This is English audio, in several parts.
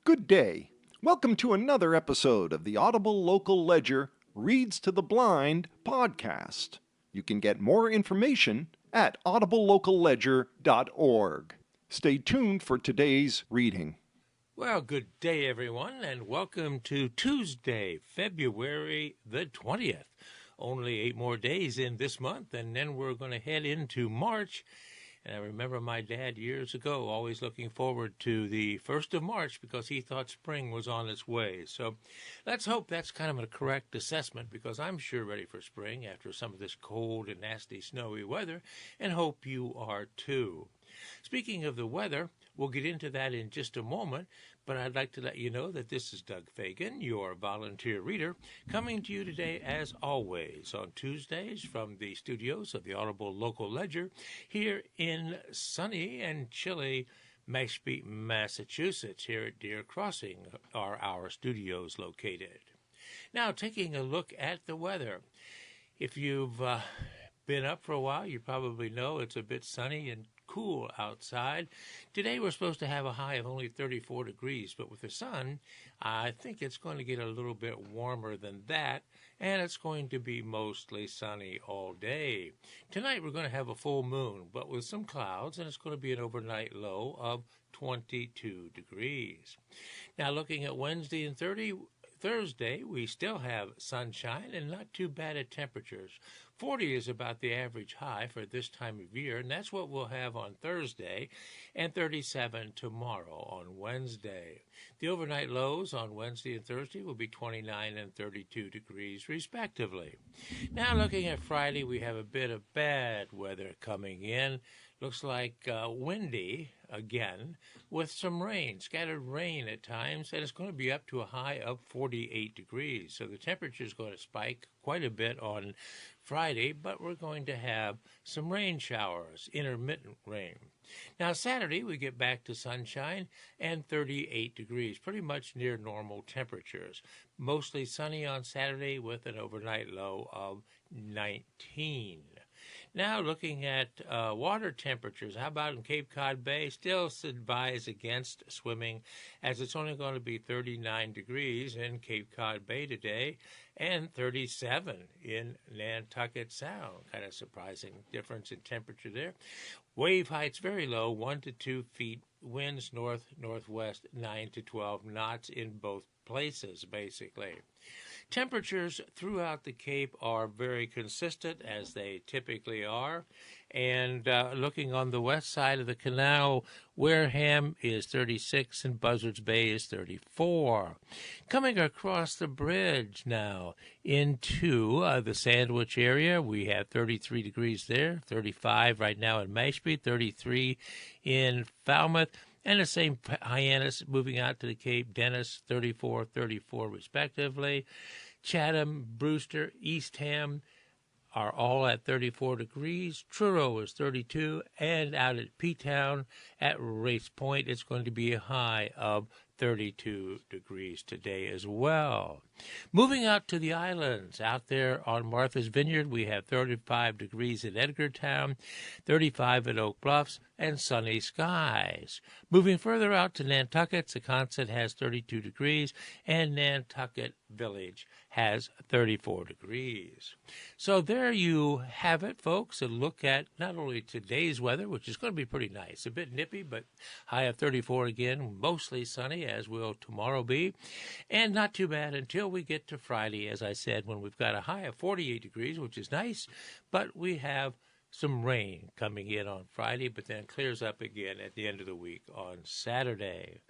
Good day. Welcome to another episode of the Audible Local Ledger Reads to the Blind podcast. You can get more information at audiblelocalledger.org. Stay tuned for today's reading. Well, good day, everyone, and welcome to Tuesday, February the 20th. Only 8 more days in this month, and then we're going to head into March. And I remember my dad years ago always looking forward to the 1st of March because he thought spring was on its way. So let's hope that's kind of a correct assessment, because I'm sure ready for spring after some of this cold and nasty snowy weather, and hope you are too. Speaking of the weather, we'll get into that in just a moment, but I'd like to let you know that this is Doug Fagan, your volunteer reader, coming to you today, as always, on Tuesdays from the studios of the Audible Local Ledger here in sunny and chilly Mashpee, Massachusetts. Here at Deer Crossing are our studios located. Now, taking a look at the weather. If you've been up for a while, you probably know it's a bit sunny and cool outside. Today we're supposed to have a high of only 34 degrees, but with the sun, I think it's going to get a little bit warmer than that, and it's going to be mostly sunny all day. Tonight we're going to have a full moon, but with some clouds, and it's going to be an overnight low of 22 degrees. Now, looking at Wednesday and Thursday, we still have sunshine and not too bad at temperatures. 40 is about the average high for this time of year, and that's what we'll have on Thursday, and 37 tomorrow on Wednesday. The overnight lows on Wednesday and Thursday will be 29 and 32 degrees, respectively. Now, looking at Friday, we have a bit of bad weather coming in. Looks like windy again, with some rain, scattered rain at times, and it's going to be up to a high of 48 degrees. So the temperature is going to spike quite a bit on Friday, but we're going to have some rain showers, intermittent rain. Now, Saturday, we get back to sunshine and 38 degrees, pretty much near normal temperatures. Mostly sunny on Saturday with an overnight low of 19. Now, looking at water temperatures, how about in Cape Cod Bay? Still advise against swimming, as it's only going to be 39 degrees in Cape Cod Bay today and 37 in Nantucket Sound. Kind of surprising difference in temperature there. Wave heights very low, 1 to 2 feet. Winds north-northwest, 9 to 12 knots in both places, basically. Temperatures throughout the Cape are very consistent, as they typically are. And looking on the west side of the canal, Wareham is 36 and Buzzards Bay is 34. Coming across the bridge now into the Sandwich area, we have 33 degrees there, 35 right now in Mashpee, 33 in Falmouth. And the same Hyannis moving out to the Cape, Dennis, 34, 34 respectively. Chatham, Brewster, Eastham are all at 34 degrees. Truro is 32. And out at P-Town at Race Point, it's going to be a high of 32 degrees today as well. Moving out to the islands, out there on Martha's Vineyard, we have 35 degrees at Edgartown, 35 at Oak Bluffs, and sunny skies. Moving further out to Nantucket, Secaucet has 32 degrees, and Nantucket Village has 34 degrees. So there you have it, folks, a look at not only today's weather, which is going to be pretty nice, a bit nippy, but high of 34 again, mostly sunny, as will tomorrow be, and not too bad until we get to Friday, as I said, when we've got a high of 48 degrees, which is nice, but we have some rain coming in on Friday, but then clears up again at the end of the week on Saturday.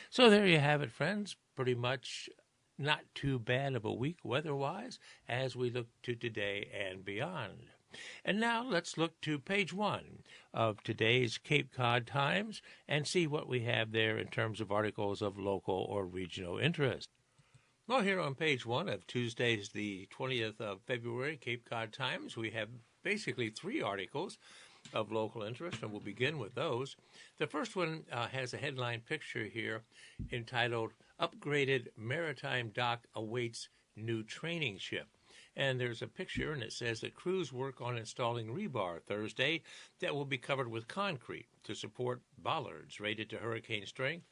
So there you have it, friends. Pretty much not too bad of a week weather-wise as we look to today and beyond. And now let's look to page 1 of today's Cape Cod Times and see what we have there in terms of articles of local or regional interest. Well, here on page 1 of Tuesday's the 20th of February Cape Cod Times, we have basically 3 articles of local interest, and we'll begin with those. The first one has a headline picture here entitled, Upgraded Maritime Dock Awaits New Training Ship. And there's a picture, and it says that crews work on installing rebar Thursday that will be covered with concrete to support bollards rated to hurricane strength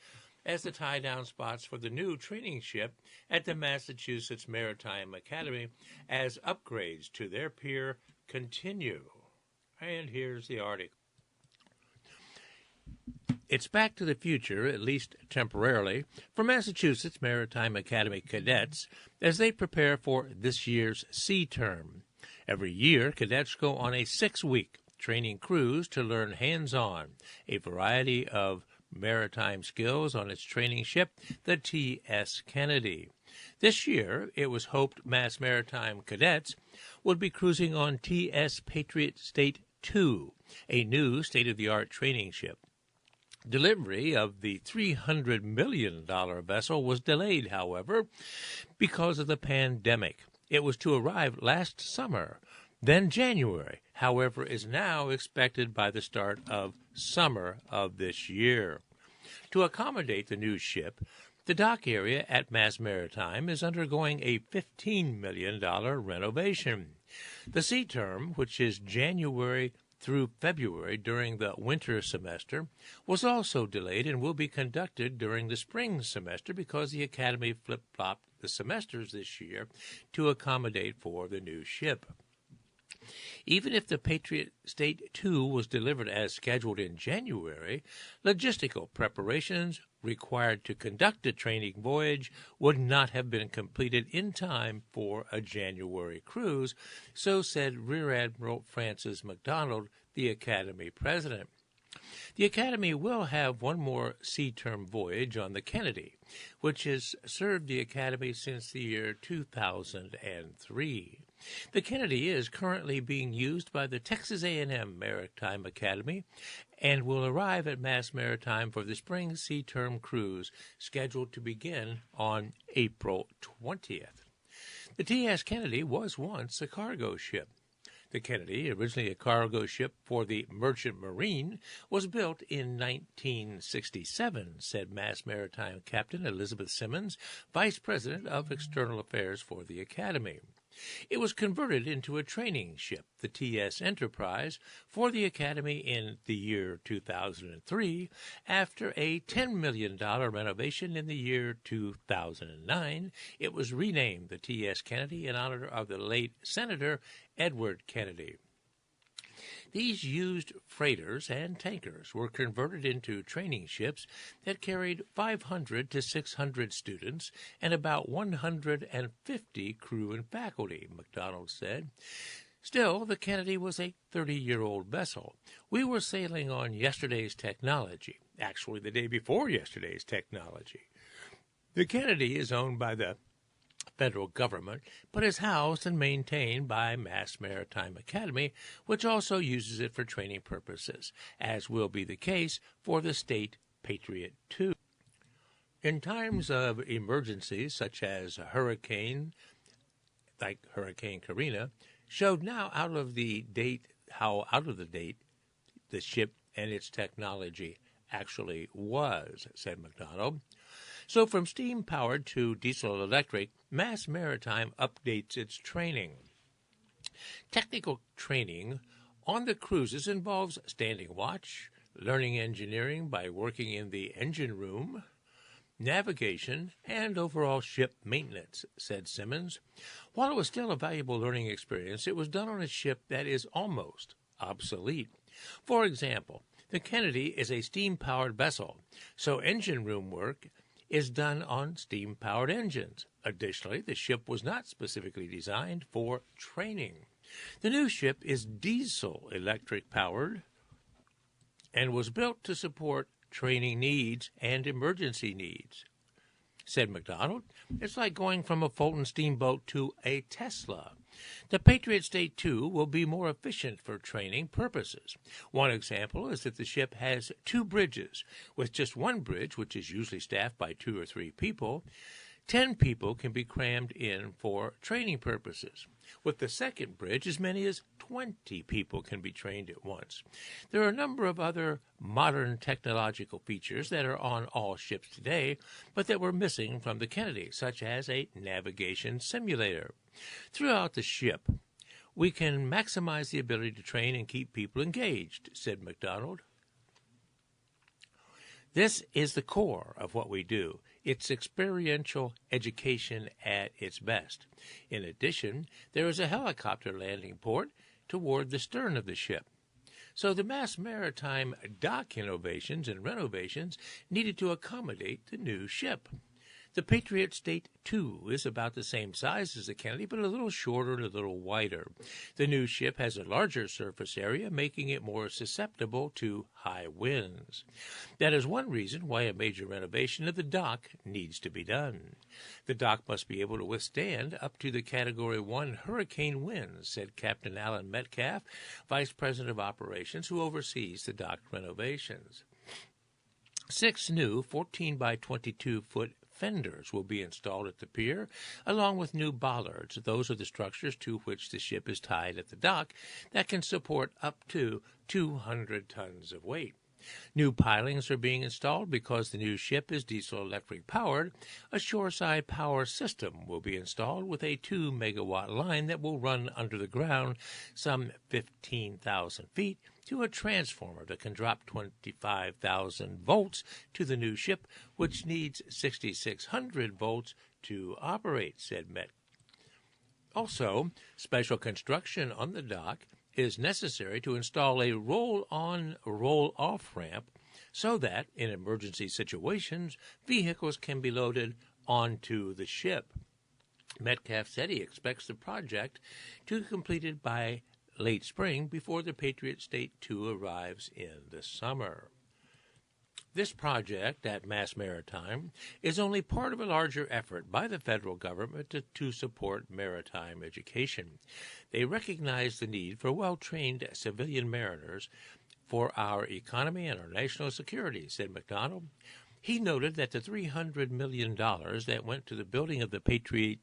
as the tie-down spots for the new training ship at the Massachusetts Maritime Academy as upgrades to their pier continue. And here's the article. It's back to the future, at least temporarily, for Massachusetts Maritime Academy cadets as they prepare for this year's sea term. Every year, cadets go on a 6-week training cruise to learn hands-on a variety of maritime skills on its training ship, the T.S. Kennedy. This year, it was hoped Mass Maritime cadets would be cruising on T.S. Patriot State II, a new state-of-the-art training ship. Delivery of the $300 million vessel was delayed, however, because of the pandemic. It was to arrive last summer, then January, however, is now expected by the start of summer of this year. To accommodate the new ship, the dock area at Mass Maritime is undergoing a $15 million renovation. The sea term, which is January through February during the winter semester, was also delayed and will be conducted during the spring semester because the Academy flip-flopped the semesters this year to accommodate for the new ship. Even if the Patriot State II was delivered as scheduled in January, logistical preparations required to conduct a training voyage would not have been completed in time for a January cruise, so said Rear Admiral Francis MacDonald, the Academy president. The Academy will have one more sea term voyage on the Kennedy, which has served the Academy since the year 2003. The Kennedy is currently being used by the Texas A&M Maritime Academy and will arrive at Mass Maritime for the spring sea term cruise scheduled to begin on April 20th. The T.S. Kennedy was once a cargo ship. The Kennedy, originally a cargo ship for the Merchant Marine, was built in 1967, said Mass Maritime Captain Elizabeth Simmons, Vice President of External Affairs for the Academy. It was converted into a training ship, the T.S. Enterprise, for the Academy in the year 2003, after a $10 million renovation in the year 2009. It was renamed the T.S. Kennedy in honor of the late Senator Edward Kennedy. These used freighters and tankers were converted into training ships that carried 500 to 600 students and about 150 crew and faculty, MacDonald said. Still, the Kennedy was a 30-year-old vessel. We were sailing on yesterday's technology, actually the day before yesterday's technology. The Kennedy is owned by the federal government, but is housed and maintained by Mass Maritime Academy, which also uses it for training purposes, as will be the case for the State Patriot II. In times of emergencies, such as a hurricane, like Hurricane Karina, showed now how out of the date the ship and its technology actually was, said MacDonald. So from steam-powered to diesel-electric, Mass Maritime updates its training. Technical training on the cruises involves standing watch, learning engineering by working in the engine room, navigation, and overall ship maintenance, said Simmons. While it was still a valuable learning experience, it was done on a ship that is almost obsolete. For example, the Kennedy is a steam-powered vessel, so engine room work is done on steam-powered engines. Additionally, the ship was not specifically designed for training. The new ship is diesel-electric powered and was built to support training needs and emergency needs, said MacDonald. It's like going from a Fulton steamboat to a Tesla. The Patriot State II will be more efficient for training purposes. One example is that the ship has 2 bridges. With just one bridge, which is usually staffed by 2 or 3 people, 10 people can be crammed in for training purposes. With the second bridge, as many as 20 people can be trained at once. There are a number of other modern technological features that are on all ships today, but that were missing from the Kennedy, such as a navigation simulator. Throughout the ship, we can maximize the ability to train and keep people engaged, said MacDonald. This is the core of what we do. It's experiential education at its best. In addition, there is a helicopter landing port toward the stern of the ship. So the Mass Maritime dock innovations and renovations needed to accommodate the new ship. The Patriot State II is about the same size as the Kennedy, but a little shorter and a little wider. The new ship has a larger surface area, making it more susceptible to high winds. That is one reason why a major renovation of the dock needs to be done. The dock must be able to withstand up to the Category 1 hurricane winds, said Captain Alan Metcalf, Vice President of Operations, who oversees the dock renovations. 6 new 14 by 22-foot fenders will be installed at the pier, along with new bollards. Those are the structures to which the ship is tied at the dock that can support up to 200 tons of weight. New pilings are being installed because the new ship is diesel-electric powered. A shoreside power system will be installed with a 2-megawatt line that will run under the ground some 15,000 feet to a transformer that can drop 25,000 volts to the new ship, which needs 6,600 volts to operate, said Met. Also, special construction on the dock is necessary to install a roll-on, roll-off ramp so that, in emergency situations, vehicles can be loaded onto the ship. Metcalf said he expects the project to be completed by late spring before the Patriot State II arrives in the summer. This project at Mass Maritime is only part of a larger effort by the federal government to support maritime education. They recognize the need for well-trained civilian mariners for our economy and our national security, said McDonald. He noted that the $300 million that went to the building of the Patriot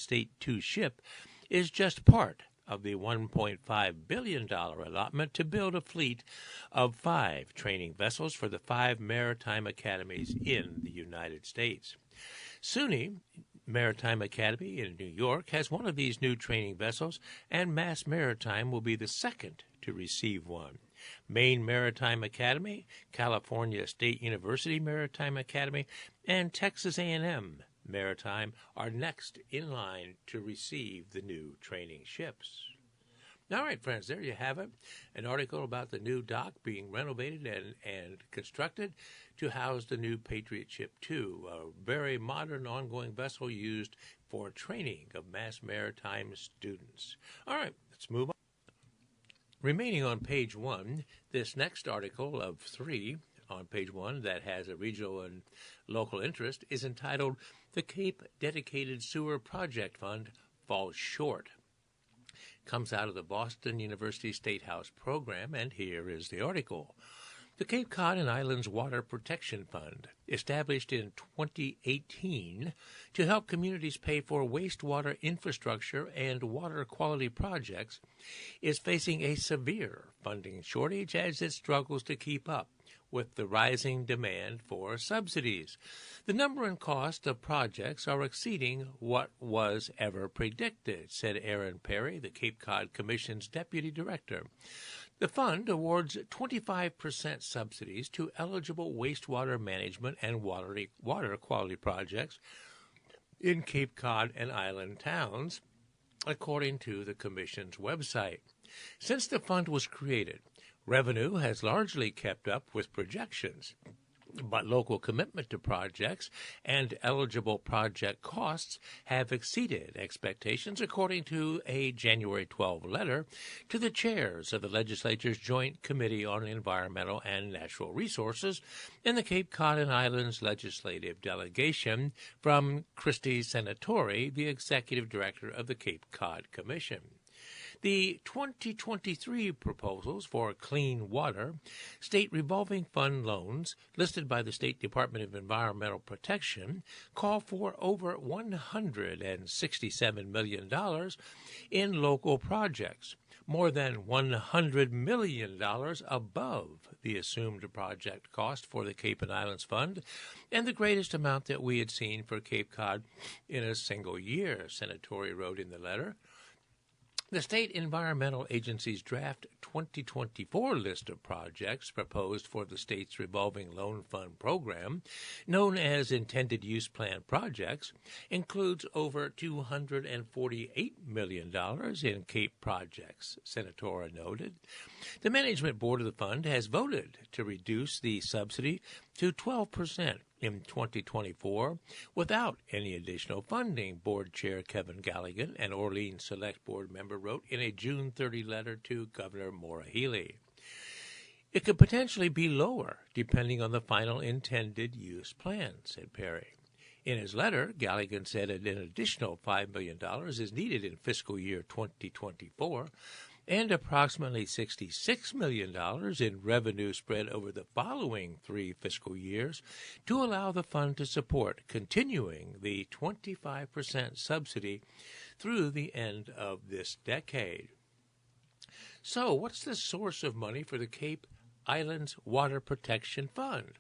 State II ship is just part of the $1.5 billion allotment to build a fleet of 5 training vessels for the 5 maritime academies in the United States. SUNY Maritime Academy in New York has one of these new training vessels, and Mass Maritime will be the second to receive one. Maine Maritime Academy, California State University Maritime Academy, and Texas A&M Maritime are next in line to receive the new training ships. All right, friends, there you have it. An article about the new dock being renovated and constructed to house the new Patriot Ship II, a very modern ongoing vessel used for training of mass maritime students. All right, let's move on. Remaining on page 1, this next article of 3 on page 1 that has a regional and local interest is entitled "The Cape Dedicated Sewer Project Fund Falls Short." Comes out of the Boston University State House program, and here is the article. The Cape Cod and Islands Water Protection Fund, established in 2018 to help communities pay for wastewater infrastructure and water quality projects, is facing a severe funding shortage as it struggles to keep up with the rising demand for subsidies. The number and cost of projects are exceeding what was ever predicted, said Aaron Perry, the Cape Cod Commission's deputy director. The fund awards 25% subsidies to eligible wastewater management and water quality projects in Cape Cod and island towns, according to the Commission's website. Since the fund was created, revenue has largely kept up with projections, but local commitment to projects and eligible project costs have exceeded expectations, according to a January 12 letter to the chairs of the legislature's Joint Committee on Environmental and Natural Resources and the Cape Cod and Islands Legislative Delegation from Christy Senatori, the executive director of the Cape Cod Commission. The 2023 proposals for clean water state revolving fund loans listed by the State Department of Environmental Protection call for over $167 million in local projects, more than $100 million above the assumed project cost for the Cape and Islands Fund, and the greatest amount that we had seen for Cape Cod in a single year, Senatori wrote in the letter. The State Environmental Agency's draft 2024 list of projects proposed for the state's revolving loan fund program, known as Intended Use Plan projects, includes over $248 million in CAPE projects, Senator noted. The management board of the fund has voted to reduce the subsidy to 12% in 2024 without any additional funding, Board Chair Kevin Galligan, an Orleans Select Board member, wrote in a June 30 letter to Governor Maura Healey. It could potentially be lower, depending on the final intended use plan, said Perry. In his letter, Galligan said an additional $5 million is needed in fiscal year 2024, and approximately $66 million in revenue spread over the following 3 fiscal years to allow the fund to support continuing the 25% subsidy through the end of this decade. So, what's the source of money for the Cape Islands Water Protection Fund?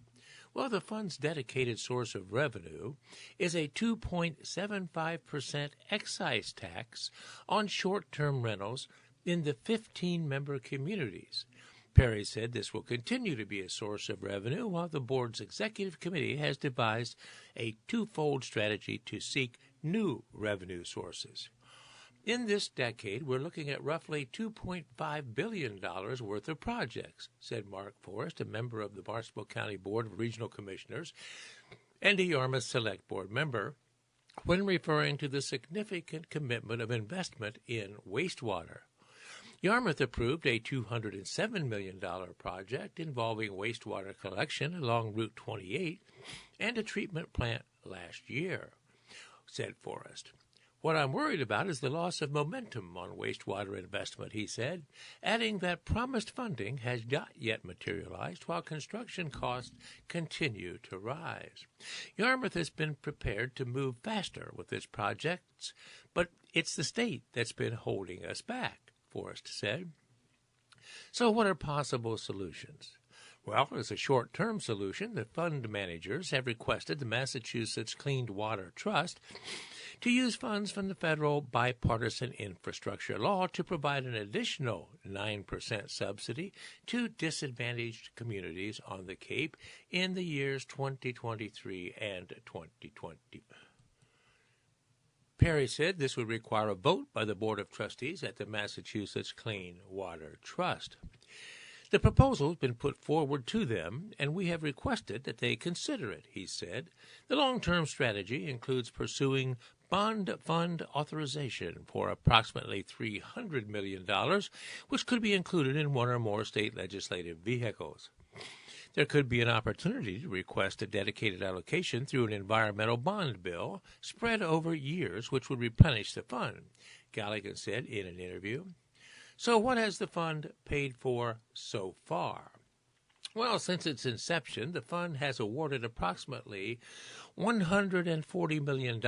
Well, the fund's dedicated source of revenue is a 2.75% excise tax on short-term rentals in the 15-member communities. Perry said this will continue to be a source of revenue while the board's executive committee has devised a twofold strategy to seek new revenue sources. In this decade, we're looking at roughly $2.5 billion worth of projects, said Mark Forrest, a member of the Barnstable County Board of Regional Commissioners and a Yarmouth Select Board member, when referring to the significant commitment of investment in wastewater. Yarmouth approved a $207 million project involving wastewater collection along Route 28 and a treatment plant last year, said Forrest. What I'm worried about is the loss of momentum on wastewater investment, he said, adding that promised funding has not yet materialized while construction costs continue to rise. Yarmouth has been prepared to move faster with its projects, but it's the state that's been holding us back, Forrest said. So what are possible solutions? Well, as a short-term solution, the fund managers have requested the Massachusetts Clean Water Trust to use funds from the federal bipartisan infrastructure law to provide an additional 9% subsidy to disadvantaged communities on the Cape in the years 2023 and 2020. Perry said this would require a vote by the Board of Trustees at the Massachusetts Clean Water Trust. The proposal has been put forward to them, and we have requested that they consider it, he said. The long-term strategy includes pursuing bond fund authorization for approximately $300 million, which could be included in one or more state legislative vehicles. There could be an opportunity to request a dedicated allocation through an environmental bond bill spread over years, which would replenish the fund, Galligan said in an interview. So what has the fund paid for so far? Well, since its inception, the fund has awarded approximately $140 million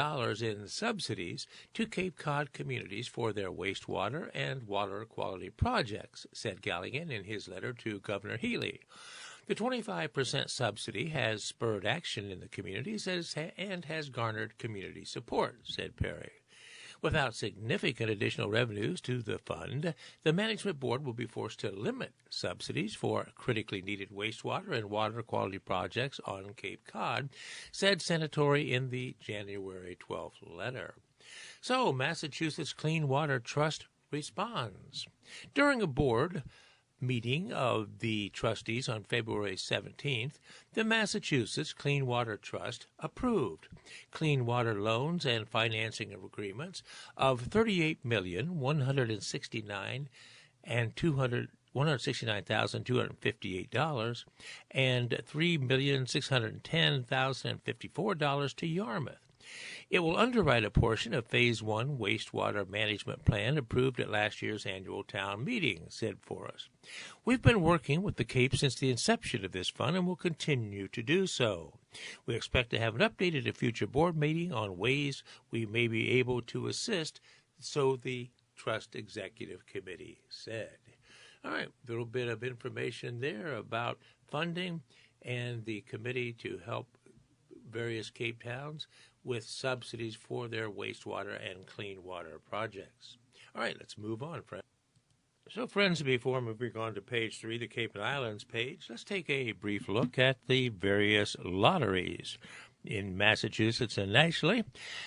in subsidies to Cape Cod communities for their wastewater and water quality projects, said Galligan in his letter to Governor Healey. The 25% subsidy has spurred action in the communities and has garnered community support, said Perry. Without significant additional revenues to the fund, the management board will be forced to limit subsidies for critically needed wastewater and water quality projects on Cape Cod, said Senatori in the January 12th letter. So, Massachusetts Clean Water Trust responds. During a board meeting of the trustees on February 17th, the Massachusetts Clean Water Trust approved clean water loans and financing agreements of $38,169,258 and $3,610,054 to Yarmouth. It will underwrite a portion of Phase 1 wastewater management plan approved at last year's annual town meeting, said Forrest. We've been working with the Cape since the inception of this fund and will continue to do so. We expect to have an update at a future board meeting on ways we may be able to assist, so the Trust Executive Committee said. All right, a little bit of information there about funding and the committee to help various Cape towns with subsidies for their wastewater and clean water projects. All right, let's move on, friends. So, friends, before moving on to page 3, the Cape and Islands page, let's take a brief look at the various lotteries in Massachusetts and nationally.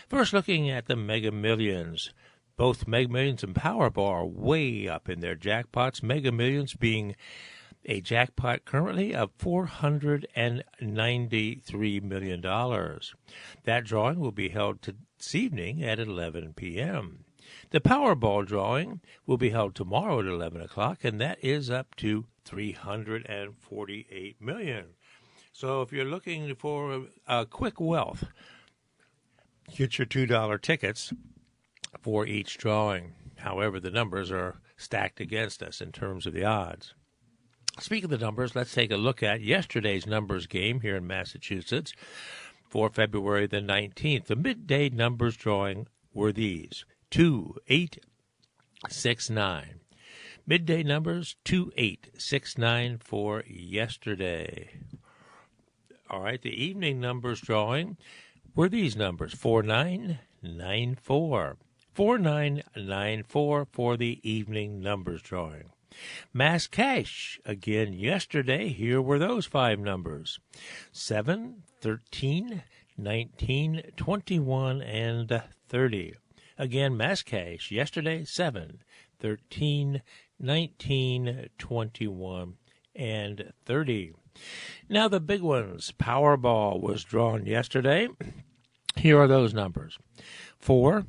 First, looking at the Mega Millions. Both Mega Millions and Powerball are way up in their jackpots, Mega Millions being a jackpot currently of $493 million. That drawing will be held this evening at 11 p.m. The Powerball drawing will be held tomorrow at 11 o'clock, and that is up to $348 million. So if you're looking for a quick wealth, get your $2 tickets for each drawing. However, the numbers are stacked against us in terms of the odds. Speaking of the numbers, let's take a look at yesterday's numbers game here in Massachusetts for February the 19th. The midday numbers drawing were these: 2, 8, 6, 9. Midday numbers 2, 8, 6, 9 for yesterday. All right, the evening numbers drawing were these numbers: 4, 9, 9, 4. 4, 9, 9, 4 for the evening numbers drawing. Mass cash, again yesterday, here were those 5 numbers: 7, 13, 19, 21, and 30. Again, mass cash yesterday: 7, 13, 19, 21, and 30. Now the big ones. Powerball was drawn yesterday. Here are those numbers: 4,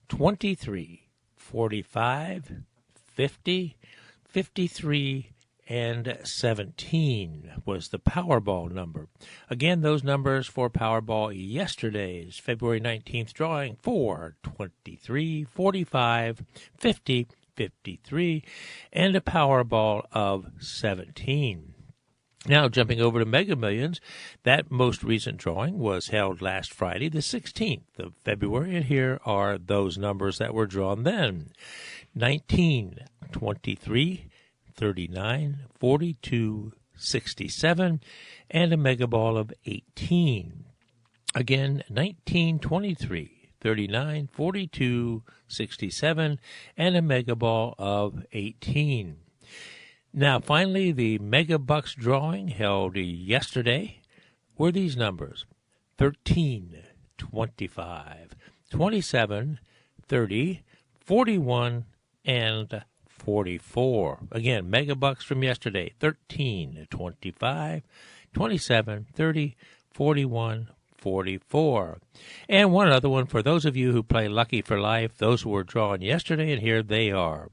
23, 45, 50, 53, and 17 was the Powerball number. Again, those numbers for Powerball yesterday's February 19th drawing: 4, 23, 45, 50, 53, and a Powerball of 17. Now, jumping over to Mega Millions, that most recent drawing was held last Friday, the 16th of February, and here are those numbers that were drawn then: 19, 23, 39, 42, 67, and a Mega Ball of 18. Again, 19, 23, 39, 42, 67, and a Mega Ball of 18. Now, finally, the Mega Bucks drawing held yesterday were these numbers: 13, 25, 27, 30, 41, and 44. Again, Mega Bucks from yesterday: 13, 25, 27, 30, 41, 44. And one other one for those of you who play Lucky for Life. Those were drawn yesterday, and here they are: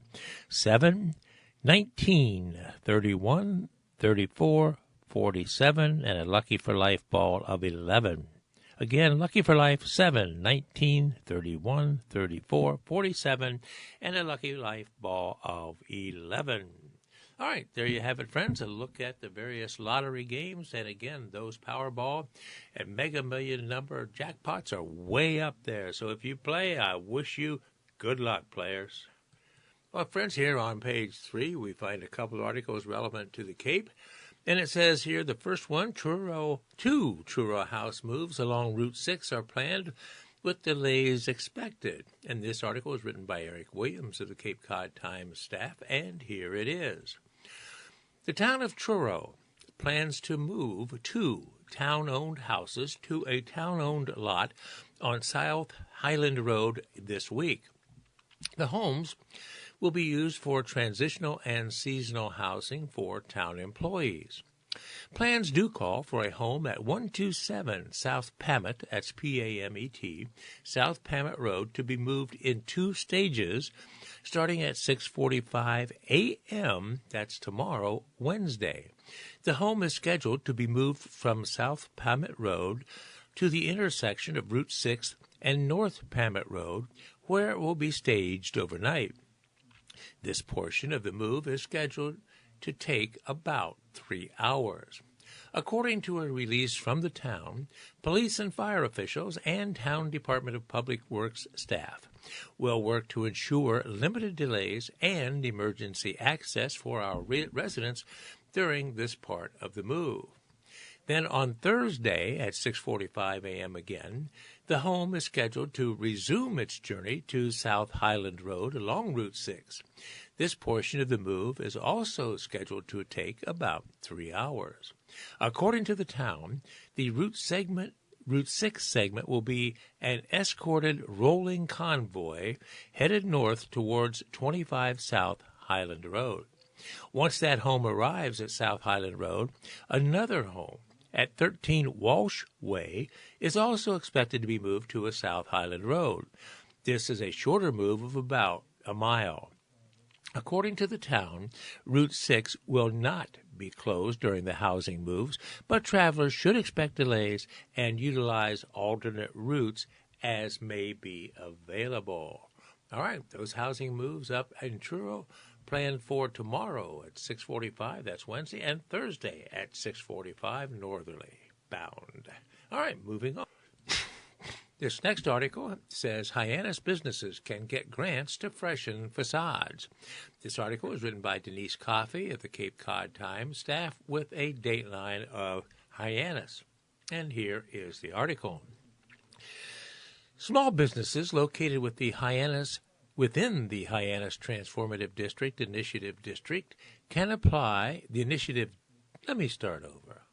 7, 19, 31, 34, 47, and a Lucky for Life ball of 11. Again, Lucky for Life: 7, 19, 31, 34, 47, and a Lucky Life ball of 11. All right, there you have it, friends. A look at the various lottery games. And again, those Powerball and Mega Million number jackpots are way up there. So if you play, I wish you good luck, players. Well, friends, here on page 3, we find a couple of articles relevant to the Cape. And it says here, the first one: two Truro house moves along Route 6 are planned with delays expected. And this article is written by Eric Williams of the Cape Cod Times staff, and here it is. The town of Truro plans to move 2 town-owned houses to a town-owned lot on South Highland Road this week. The homes will be used for transitional and seasonal housing for town employees. Plans do call for a home at 127 South Pamet, that's P-A-M-E-T, South Pamet Road, to be moved in 2 stages, starting at 6:45 a.m., that's tomorrow, Wednesday. The home is scheduled to be moved from South Pamet Road to the intersection of Route 6 and North Pamet Road, where it will be staged overnight. This portion of the move is scheduled to take about 3 hours. According to a release from the town, police and fire officials and Town Department of Public Works staff will work to ensure limited delays and emergency access for our residents during this part of the move. Then on Thursday at 6:45 a.m. again, the home is scheduled to resume its journey to South Highland Road along Route 6. This portion of the move is also scheduled to take about 3 hours. According to the town, the Route 6 segment will be an escorted rolling convoy headed north towards 25 South Highland Road. Once that home arrives at South Highland Road, another home at 13 Walsh Way is also expected to be moved to a South Highland Road. This is a shorter move of about a mile. According to the town, Route 6 will not be closed during the housing moves, but travelers should expect delays and utilize alternate routes as may be available. All right, those housing moves up in Truro planned for tomorrow at 6:45, that's Wednesday, and Thursday at 6:45, northerly bound. All right, moving on. This next article says Hyannis businesses can get grants to freshen facades. This article is written by Denise Coffey of the Cape Cod Times, staff with a dateline of Hyannis. And here is the article. Small businesses located with within the Hyannis Transformative District Initiative District can apply the initiative. Let me start over.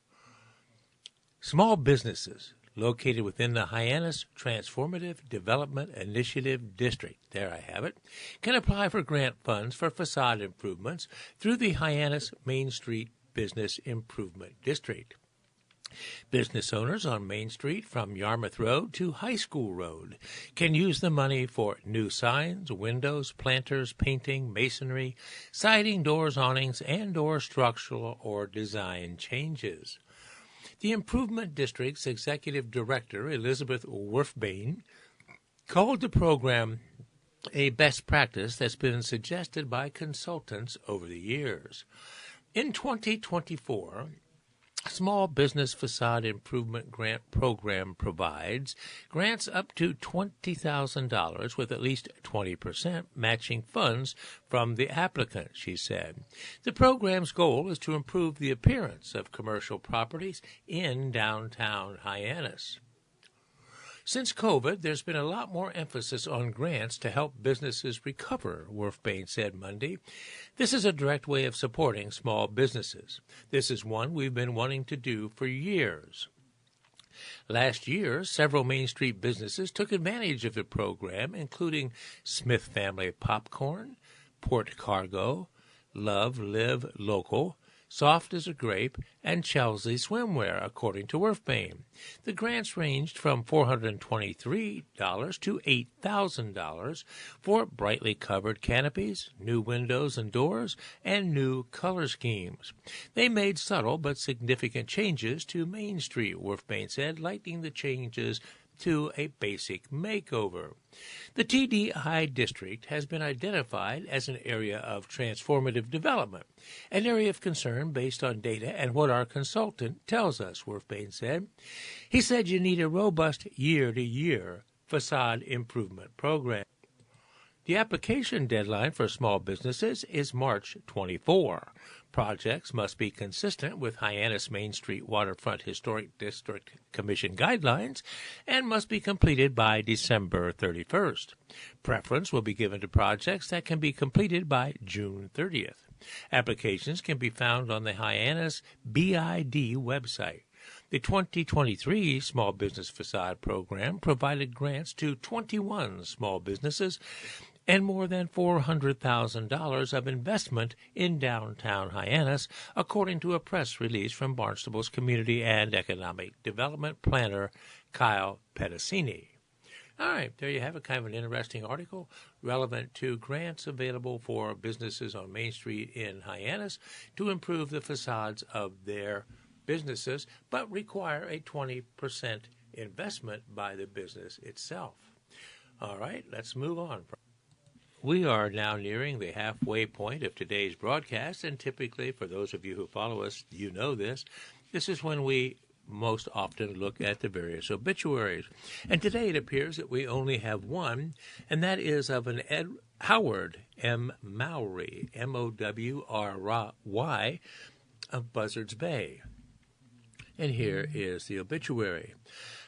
Small businesses located within the Hyannis Transformative Development Initiative District, there I have it, can apply for grant funds for facade improvements through the Hyannis Main Street Business Improvement District. Business owners on Main Street from Yarmouth Road to High School Road can use the money for new signs, windows, planters, painting, masonry, siding, doors, awnings, and/or structural or design changes. The Improvement District's Executive Director, Elizabeth Werfbane, called the program a best practice that's been suggested by consultants over the years. In 2024, Small Business Facade Improvement Grant Program provides grants up to $20,000 with at least 20% matching funds from the applicant, she said. The program's goal is to improve the appearance of commercial properties in downtown Hyannis. Since COVID, there's been a lot more emphasis on grants to help businesses recover, Werfbane said Monday. This is a direct way of supporting small businesses. This is one we've been wanting to do for years. Last year, several Main Street businesses took advantage of the program, including Smith Family Popcorn, Port Cargo, Love Live Local, Soft as a Grape, and Chelsea Swimwear, according to Werfbane. The grants ranged from $423 to $8,000 for brightly covered canopies, new windows and doors, and new color schemes. They made subtle but significant changes to Main Street, Werfbane said, likening the changes to a basic makeover. The TDI district has been identified as an area of transformative development, an area of concern based on data and what our consultant tells us, Werfbane said. He said you need a robust year-to-year facade improvement program. The application deadline for small businesses is March 24. Projects must be consistent with Hyannis Main Street Waterfront Historic District Commission guidelines and must be completed by December 31st. Preference will be given to projects that can be completed by June 30th. Applications can be found on the Hyannis BID website. The 2023 Small Business Facade Program provided grants to 21 small businesses and more than $400,000 of investment in downtown Hyannis, according to a press release from Barnstable's Community and Economic Development Planner, Kyle Pedicini. All right, there you have it, kind of an interesting article relevant to grants available for businesses on Main Street in Hyannis to improve the facades of their businesses, but require a 20% investment by the business itself. All right, let's move on. We are now nearing the halfway point of today's broadcast, and typically, for those of you who follow us, you know this. This is when we most often look at the various obituaries. And today it appears that we only have one, and that is of an Howard M. Mowry, M-O-W-R-Y, of Buzzards Bay. And here is the obituary.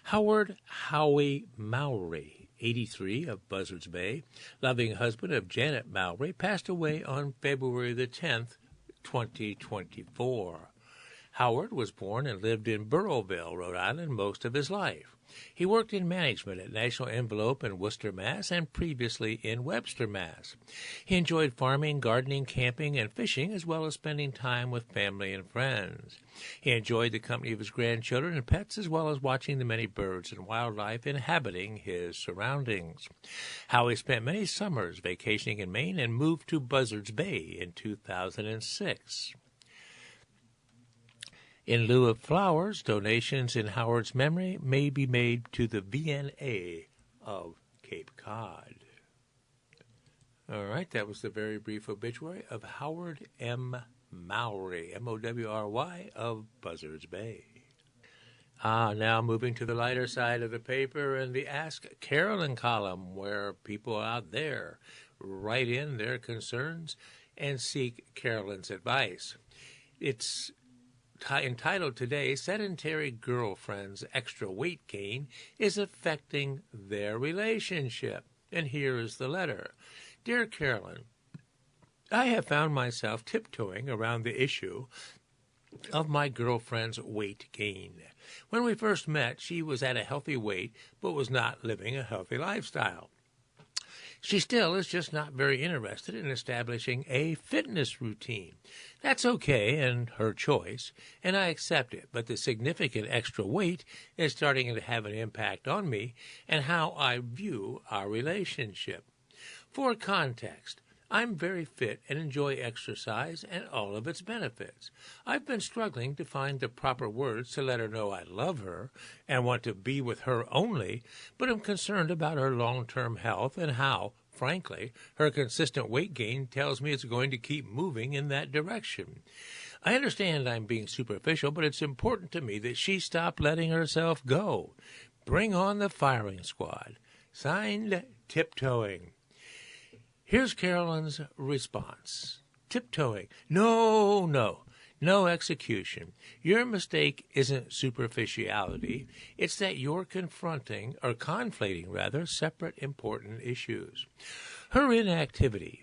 Howard Howie Mowry, 83, of Buzzards Bay, loving husband of Janet Mowry, passed away on February the 10th, 2024. Howard was born and lived in Burrowville, Rhode Island, most of his life. He worked in management at National Envelope in Worcester, Mass., and previously in Webster, Mass. He enjoyed farming, gardening, camping, and fishing, as well as spending time with family and friends. He enjoyed the company of his grandchildren and pets, as well as watching the many birds and wildlife inhabiting his surroundings. Howie spent many summers vacationing in Maine and moved to Buzzards Bay in 2006. In lieu of flowers, donations in Howard's memory may be made to the VNA of Cape Cod. All right, that was the very brief obituary of Howard M. Mowry, M-O-W-R-Y, of Buzzards Bay. Now moving to the lighter side of the paper and the Ask Carolyn column, where people out there write in their concerns and seek Carolyn's advice. It's entitled today, Sedentary Girlfriend's Extra Weight Gain is Affecting Their Relationship. And here is the letter. Dear Carolyn, I have found myself tiptoeing around the issue of my girlfriend's weight gain. When we first met, she was at a healthy weight, but was not living a healthy lifestyle. She still is just not very interested in establishing a fitness routine. That's okay and her choice, and I accept it, but the significant extra weight is starting to have an impact on me and how I view our relationship. For context, I'm very fit and enjoy exercise and all of its benefits. I've been struggling to find the proper words to let her know I love her and want to be with her only, but I'm concerned about her long-term health and how, frankly, her consistent weight gain tells me it's going to keep moving in that direction. I understand I'm being superficial, but it's important to me that she stop letting herself go. Bring on the firing squad. Signed, Tiptoeing. Here's Carolyn's response. Tiptoeing. No execution. Your mistake isn't superficiality. It's that you're conflating separate important issues. Her inactivity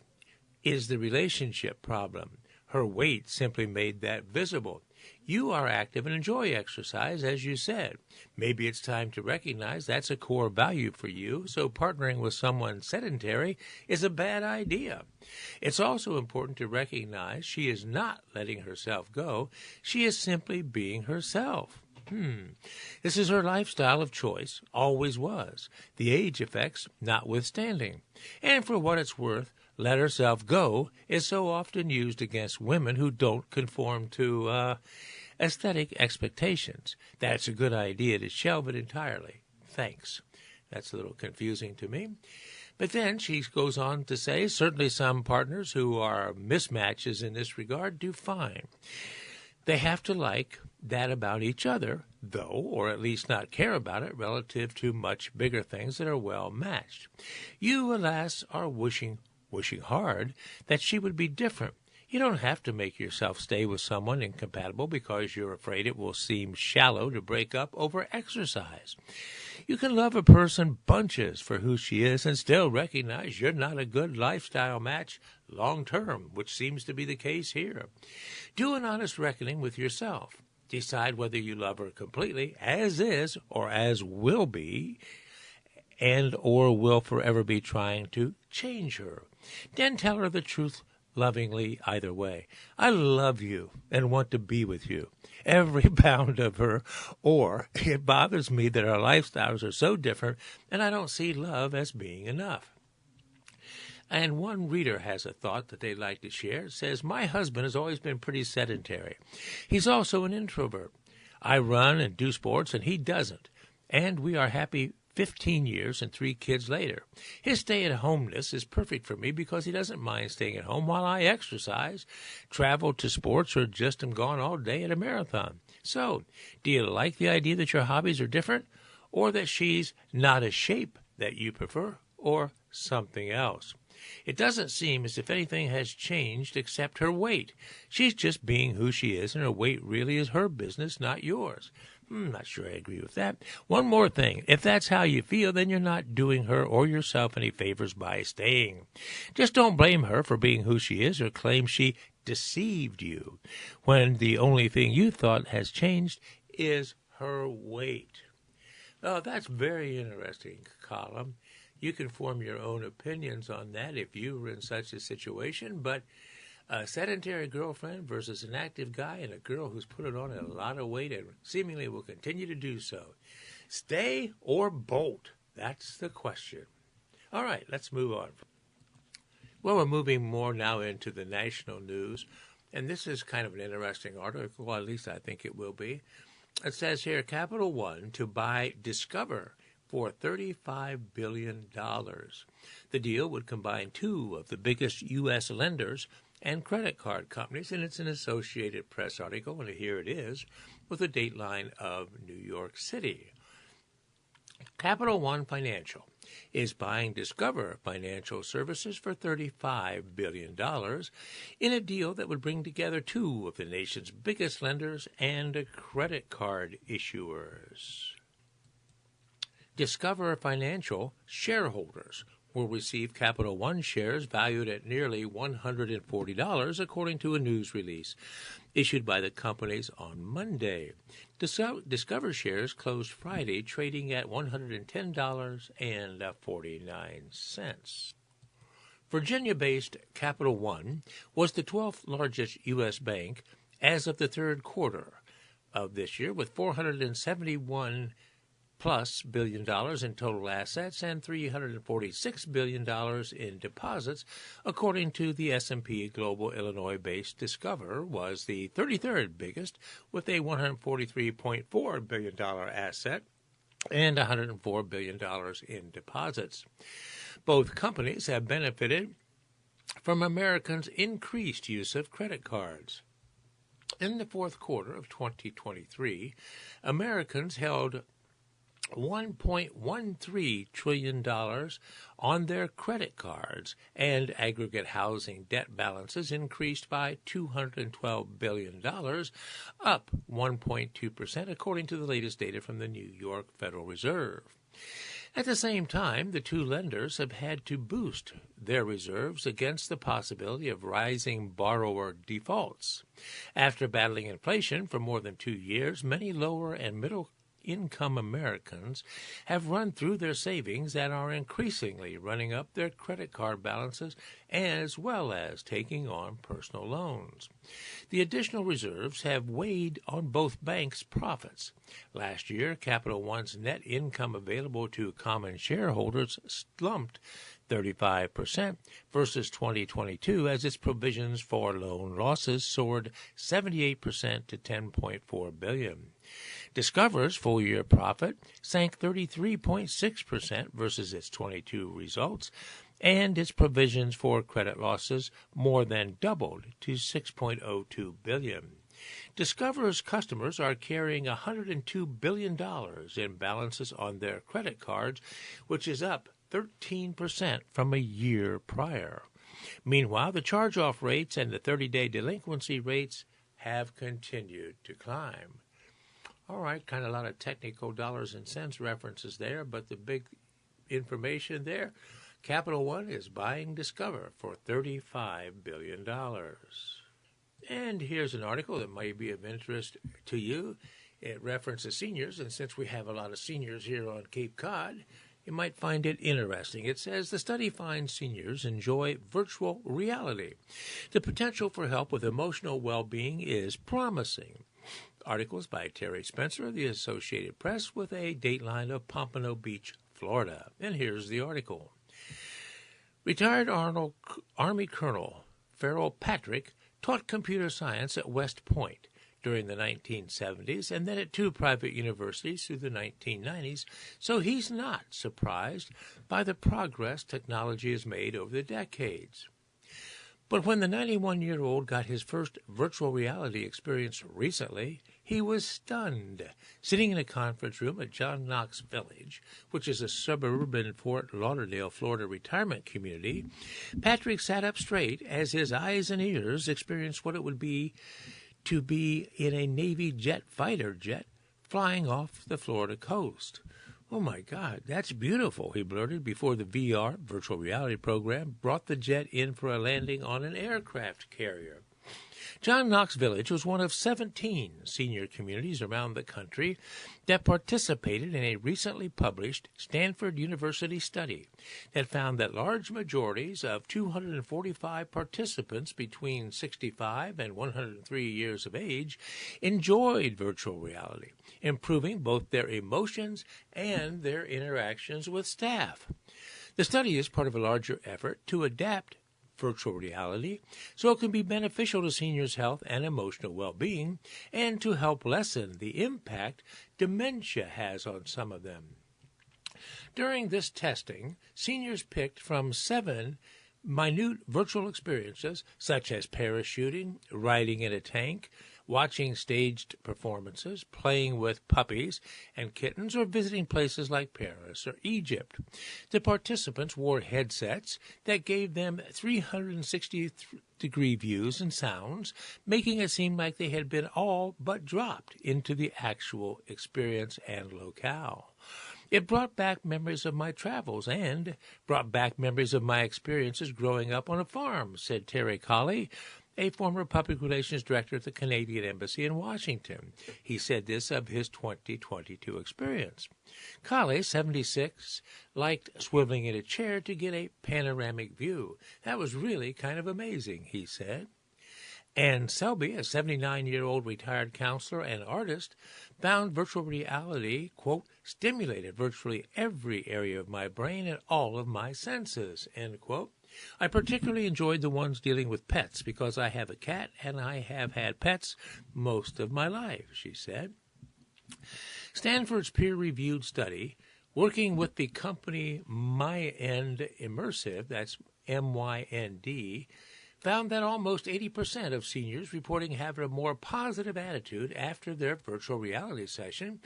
is the relationship problem. Her weight simply made that visible. You are active and enjoy exercise, as you said. Maybe it's time to recognize that's a core value for you, so partnering with someone sedentary is a bad idea. It's also important to recognize she is not letting herself go. She is simply being herself. This is her lifestyle of choice, always was, the age effects notwithstanding. And for what it's worth, let herself go is so often used against women who don't conform to aesthetic expectations. That's a good idea to shelve it entirely. Thanks. That's a little confusing to me. But then she goes on to say, certainly some partners who are mismatches in this regard do fine. They have to like that about each other, though, or at least not care about it relative to much bigger things that are well matched. You, alas, are wishing hard that she would be different. You don't have to make yourself stay with someone incompatible because you're afraid it will seem shallow to break up over exercise. You can love a person bunches for who she is and still recognize you're not a good lifestyle match long term, which seems to be the case here. Do an honest reckoning with yourself. Decide whether you love her completely, as is or as will be, and or will forever be trying to change her. Then tell her the truth lovingly either way. I love you and want to be with you, every pound of her, or it bothers me that our lifestyles are so different and I don't see love as being enough. And one reader has a thought that they'd like to share. It says, my husband has always been pretty sedentary. He's also an introvert. I run and do sports and he doesn't. And we are happy 15 years and 3 kids later. His stay-at-homeness is perfect for me because he doesn't mind staying at home while I exercise, travel to sports, or just am gone all day at a marathon. So, do you like the idea that your hobbies are different, or that she's not a shape that you prefer, or something else? It doesn't seem as if anything has changed except her weight. She's just being who she is, and her weight really is her business, not yours. Not sure I agree with that. One more thing. If that's how you feel, then you're not doing her or yourself any favors by staying. Just don't blame her for being who she is or claim she deceived you, when the only thing you thought has changed is her weight. Oh, that's very interesting, Colin. You can form your own opinions on that if you were in such a situation, but a sedentary girlfriend versus an active guy and a girl who's put on a lot of weight and seemingly will continue to do so. Stay or bolt? That's the question. All right, let's move on. Well, we're moving more now into the national news, and this is kind of an interesting article, well, at least I think it will be. It says here, Capital One to buy Discover for $35 billion. The deal would combine two of the biggest U.S. lenders and credit card companies, and it's an Associated Press article, and here it is, with a dateline of New York City. Capital One Financial is buying Discover Financial Services for $35 billion in a deal that would bring together two of the nation's biggest lenders and credit card issuers. Discover Financial shareholders will receive Capital One shares valued at nearly $140, according to a news release issued by the companies on Monday. Discover shares closed Friday, trading at $110.49. Virginia-based Capital One was the 12th largest U.S. bank as of the third quarter of this year, with $471 plus $1 billion in total assets and $346 billion in deposits, according to the S&P Global. Illinois-based Discover was the 33rd biggest, with a $143.4 billion asset and $104 billion in deposits. Both companies have benefited from Americans' increased use of credit cards. In the fourth quarter of 2023, Americans held $1.13 trillion on their credit cards, and aggregate housing debt balances increased by $212 billion, up 1.2%, according to the latest data from the New York Federal Reserve. At the same time, the two lenders have had to boost their reserves against the possibility of rising borrower defaults. After battling inflation for more than 2 years, many lower and middle income Americans have run through their savings and are increasingly running up their credit card balances, as well as taking on personal loans. The additional reserves have weighed on both banks' profits. Last year, Capital One's net income available to common shareholders slumped 35% versus 2022, as its provisions for loan losses soared 78% to $10.4 billion. Discover's full-year profit sank 33.6% versus its 22 results, and its provisions for credit losses more than doubled to $6.02 billion. Discover's customers are carrying $102 billion in balances on their credit cards, which is up 13% from a year prior. Meanwhile, the charge-off rates and the 30-day delinquency rates have continued to climb. All right, kind of a lot of technical dollars and cents references there, but the big information there, Capital One is buying Discover for $35 billion. And here's an article that might be of interest to you. It references seniors, and since we have a lot of seniors here on Cape Cod, you might find it interesting. It says the study finds seniors enjoy virtual reality. The potential for help with emotional well-being is promising. Articles by Terry Spencer of the Associated Press, with a dateline of Pompano Beach, Florida. And here's the article. Retired Army Colonel Farrell Patrick taught computer science at West Point during the 1970s and then at two private universities through the 1990s, so he's not surprised by the progress technology has made over the decades. But when the 91-year-old got his first virtual reality experience recently, He was stunned. Sitting in a conference room at John Knox Village, which is a suburban Fort Lauderdale, Florida retirement community, Patrick sat up straight as his eyes and ears experienced what it would be to be in a Navy fighter jet flying off the Florida coast. "Oh, my God, that's beautiful," he blurted before the VR, virtual reality program, brought the jet in for a landing on an aircraft carrier. John Knox Village was one of 17 senior communities around the country that participated in a recently published Stanford University study that found that large majorities of 245 participants between 65 and 103 years of age enjoyed virtual reality, improving both their emotions and their interactions with staff. The study is part of a larger effort to adapt virtual reality so it can be beneficial to seniors' health and emotional well-being and to help lessen the impact dementia has on some of them. During this testing, seniors picked from 7 minute virtual experiences such as parachuting, riding in a tank, watching staged performances, playing with puppies and kittens, or visiting places like Paris or Egypt. The participants wore headsets that gave them 360-degree views and sounds, making it seem like they had been all but dropped into the actual experience and locale. It brought back memories of my travels and brought back memories of my experiences growing up on a farm, said Terry Colley, a former public relations director at the Canadian Embassy in Washington. He said this of his 2022 experience. Colley, 76, liked swiveling in a chair to get a panoramic view. That was really kind of amazing, he said. Ann Selby, a 79-year-old retired counselor and artist, found virtual reality, quote, stimulated virtually every area of my brain and all of my senses, end quote. I particularly enjoyed the ones dealing with pets because I have a cat and I have had pets most of my life, she said. Stanford's peer-reviewed study, working with the company Mind Immersive, that's MYND, found that almost 80% of seniors reporting having a more positive attitude after their virtual reality session,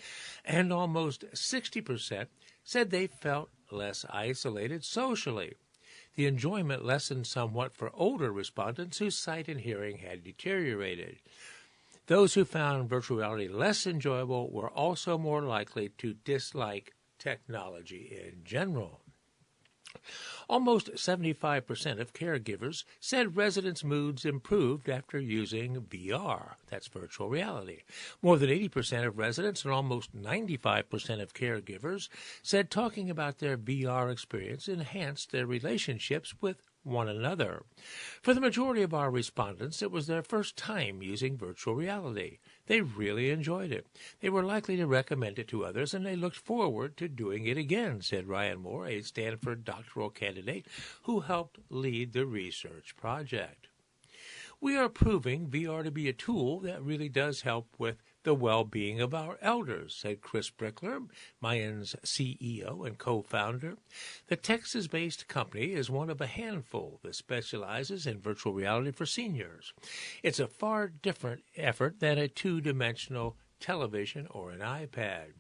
and almost 60% said they felt less isolated socially. The enjoyment lessened somewhat for older respondents whose sight and hearing had deteriorated. Those who found virtual reality less enjoyable were also more likely to dislike technology in general. Almost 75% of caregivers said residents' moods improved after using VR, that's virtual reality. More than 80% of residents and almost 95% of caregivers said talking about their VR experience enhanced their relationships with one another. For the majority of our respondents, it was their first time using virtual reality. They really enjoyed it. They were likely to recommend it to others, and they looked forward to doing it again, said Ryan Moore, a Stanford doctoral candidate who helped lead the research project. We are proving VR to be a tool that really does help with the well-being of our elders, said Chris Brickler, Mayan's CEO and co-founder. The Texas-based company is one of a handful that specializes in virtual reality for seniors. It's a far different effort than a two-dimensional television or an iPad.